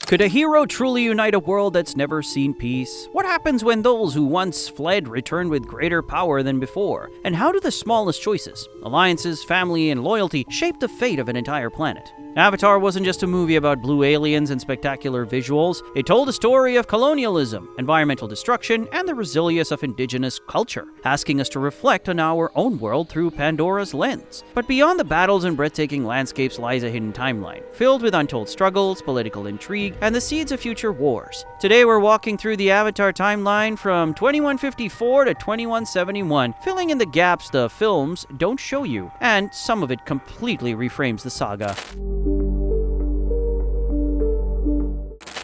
Could a hero truly unite a world that's never seen peace? What happens when those who once fled return with greater power than before? And how do the smallest choices, alliances, family, and loyalty shape the fate of an entire planet? Avatar wasn't just a movie about blue aliens and spectacular visuals. It told a story of colonialism, environmental destruction, and the resilience of indigenous culture, asking us to reflect on our own world through Pandora's lens. But beyond the battles and breathtaking landscapes lies a hidden timeline, filled with untold struggles, political intrigue, and the seeds of future wars. Today we're walking through the Avatar timeline from 2154 to 2171, filling in the gaps the films don't show you, and some of it completely reframes the saga.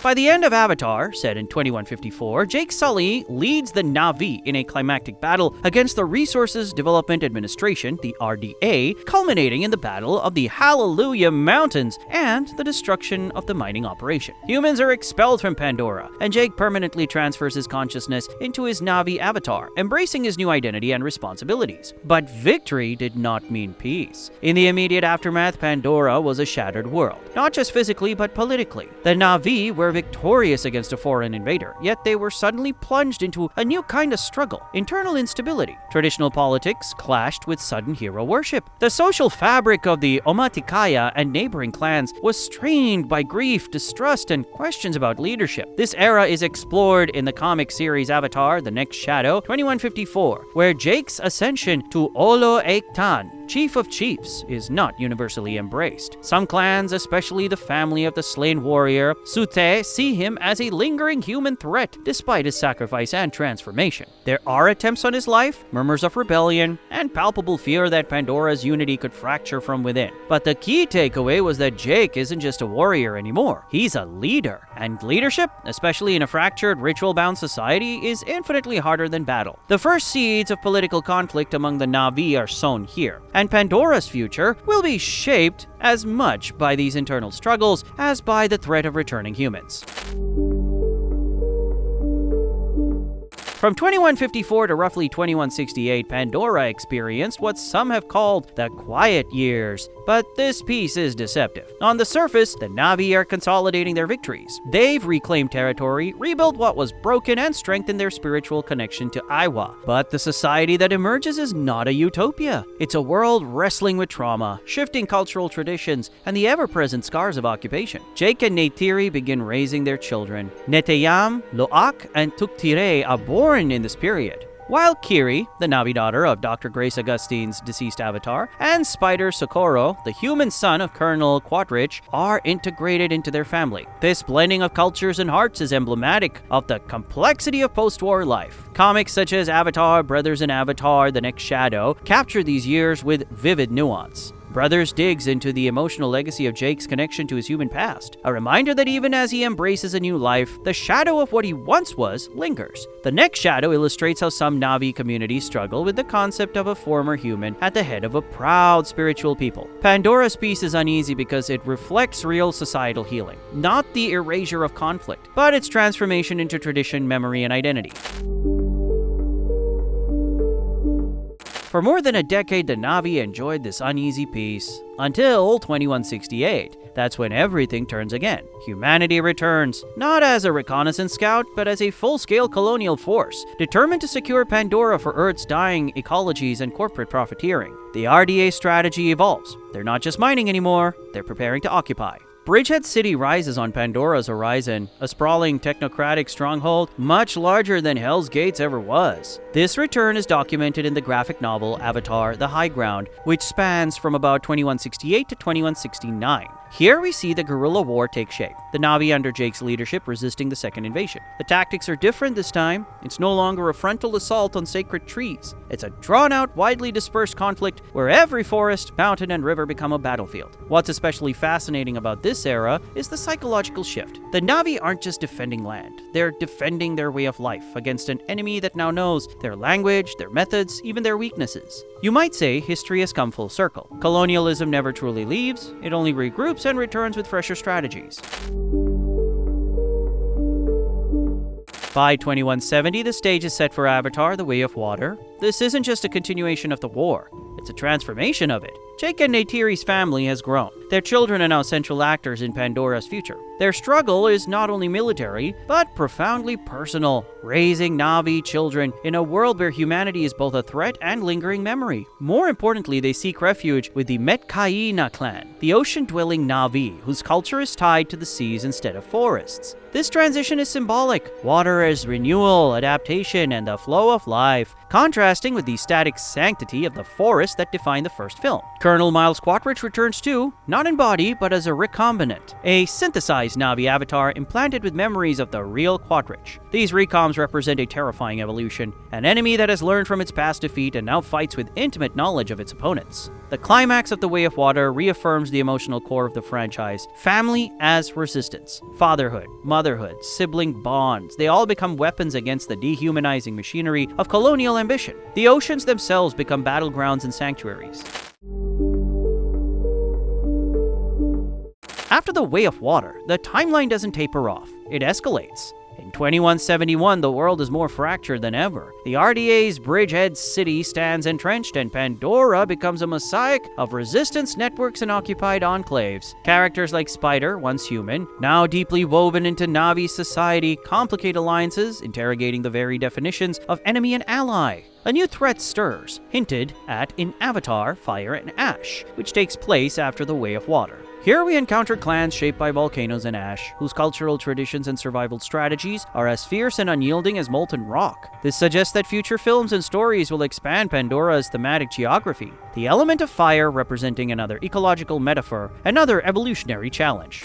By the end of Avatar, set in 2154, Jake Sully leads the Na'vi in a climactic battle against the Resources Development Administration, the RDA, culminating in the Battle of the Hallelujah Mountains and the destruction of the mining operation. Humans are expelled from Pandora, and Jake permanently transfers his consciousness into his Na'vi avatar, embracing his new identity and responsibilities. But victory did not mean peace. In the immediate aftermath, Pandora was a shattered world, not just physically but politically. The Na'vi were victorious against a foreign invader, yet they were suddenly plunged into a new kind of struggle, internal instability. Traditional politics clashed with sudden hero worship. The social fabric of the Omaticaya and neighboring clans was strained by grief, distrust, and questions about leadership. This era is explored in the comic series Avatar: The Next Shadow, 2154, where Jake's ascension to Olo Ektan, Chief of Chiefs, is not universally embraced. Some clans, especially the family of the slain warrior Sute, see him as a lingering human threat despite his sacrifice and transformation. There are attempts on his life, murmurs of rebellion, and palpable fear that Pandora's unity could fracture from within. But the key takeaway was that Jake isn't just a warrior anymore. He's a leader. And leadership, especially in a fractured, ritual-bound society, is infinitely harder than battle. The first seeds of political conflict among the Na'vi are sown here, and Pandora's future will be shaped as much by these internal struggles as by the threat of returning humans. From 2154 to roughly 2168, Pandora experienced what some have called the quiet years. But this piece is deceptive. On the surface, the Na'vi are consolidating their victories. They've reclaimed territory, rebuilt what was broken, and strengthened their spiritual connection to Aiwa. But the society that emerges is not a utopia. It's a world wrestling with trauma, shifting cultural traditions, and the ever-present scars of occupation. Jake and Neytiri begin raising their children. Neteyam, Lo'ak, and Tuktire are born in this period, while Kiri, the Na'vi daughter of Dr. Grace Augustine's deceased avatar, and Spider Socorro, the human son of Colonel Quatrich, are integrated into their family. This blending of cultures and hearts is emblematic of the complexity of post-war life. Comics such as Avatar, Brothers in Avatar: The Next Shadow capture these years with vivid nuance. Brothers digs into the emotional legacy of Jake's connection to his human past, a reminder that even as he embraces a new life, the shadow of what he once was lingers. The Next Shadow illustrates how some Na'vi communities struggle with the concept of a former human at the head of a proud spiritual people. Pandora's piece is uneasy because it reflects real societal healing, not the erasure of conflict, but its transformation into tradition, memory, and identity. For more than a decade, the Na'vi enjoyed this uneasy peace, until 2168. That's when everything turns again. Humanity returns, not as a reconnaissance scout, but as a full-scale colonial force, determined to secure Pandora for Earth's dying ecologies and corporate profiteering. The RDA strategy evolves. They're not just mining anymore, they're preparing to occupy. Bridgehead City rises on Pandora's horizon, a sprawling technocratic stronghold much larger than Hell's Gates ever was. This return is documented in the graphic novel Avatar: The High Ground, which spans from about 2168 to 2169. Here we see the guerrilla war take shape, the Na'vi under Jake's leadership resisting the second invasion. The tactics are different this time. It's no longer a frontal assault on sacred trees. It's a drawn-out, widely dispersed conflict where every forest, mountain, and river become a battlefield. What's especially fascinating about this era is the psychological shift. The Na'vi aren't just defending land. They're defending their way of life against an enemy that now knows their language, their methods, even their weaknesses. You might say history has come full circle. Colonialism never truly leaves. It only regroups and returns with fresher strategies. By 2170, the stage is set for Avatar: The Way of Water. This isn't just a continuation of the war, it's a transformation of it. Jake and Neytiri's family has grown. Their children are now central actors in Pandora's future. Their struggle is not only military, but profoundly personal, raising Na'vi children in a world where humanity is both a threat and lingering memory. More importantly, they seek refuge with the Metkaina clan, the ocean-dwelling Na'vi, whose culture is tied to the seas instead of forests. This transition is symbolic. Water as renewal, adaptation, and the flow of life, contrasting with the static sanctity of the forest that defined the first film. Colonel Miles Quaritch returns too, not in body, but as a recombinant, a synthesized Na'vi avatar implanted with memories of the real Quaritch. These recoms represent a terrifying evolution, an enemy that has learned from its past defeat and now fights with intimate knowledge of its opponents. The climax of The Way of Water reaffirms the emotional core of the franchise: family as resistance, fatherhood, motherhood, sibling bonds. They all become weapons against the dehumanizing machinery of colonial ambition. The oceans themselves become battlegrounds and sanctuaries. After The Way of Water, the timeline doesn't taper off, it escalates. In 2171, the world is more fractured than ever. The RDA's Bridgehead City stands entrenched, and Pandora becomes a mosaic of resistance networks and occupied enclaves. Characters like Spider, once human, now deeply woven into Na'vi society, complicate alliances, interrogating the very definitions of enemy and ally. A new threat stirs, hinted at in Avatar: Fire and Ash, which takes place after The Way of Water. Here we encounter clans shaped by volcanoes and ash, whose cultural traditions and survival strategies are as fierce and unyielding as molten rock. This suggests that future films and stories will expand Pandora's thematic geography, the element of fire representing another ecological metaphor, another evolutionary challenge.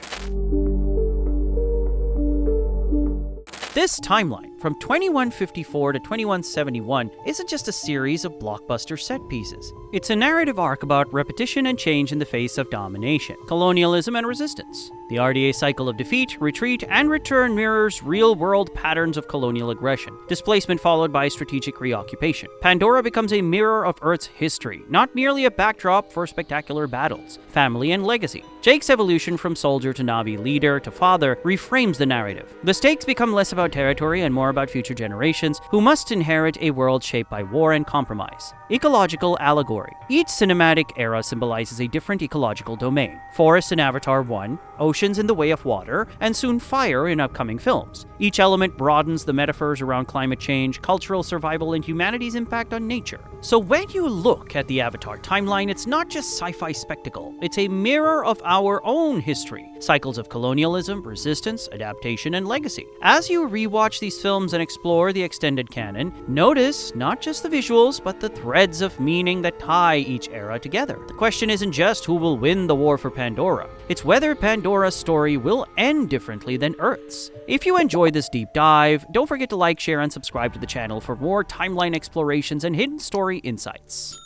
This timeline, from 2154 to 2171, isn't just a series of blockbuster set pieces. It's a narrative arc about repetition and change in the face of domination, colonialism, and resistance. The RDA cycle of defeat, retreat, and return mirrors real-world patterns of colonial aggression, displacement followed by strategic reoccupation. Pandora becomes a mirror of Earth's history, not merely a backdrop for spectacular battles, family, and legacy. Jake's evolution from soldier to Na'vi leader to father reframes the narrative. The stakes become less about territory and more about future generations who must inherit a world shaped by war and compromise. Ecological allegory. Each cinematic era symbolizes a different ecological domain. Forest in Avatar 1, oceans in The Way of Water, and soon fire in upcoming films. Each element broadens the metaphors around climate change, cultural survival, and humanity's impact on nature. So when you look at the Avatar timeline, it's not just sci-fi spectacle. It's a mirror of our own history. Cycles of colonialism, resistance, adaptation, and legacy. As you rewatch these films and explore the extended canon, notice not just the visuals, but the threads of meaning that tie each era together. The question isn't just who will win the war for Pandora. It's whether Pandora's story will end differently than Earth's. If you enjoyed this deep dive, don't forget to like, share, and subscribe to the channel for more timeline explorations and hidden story insights.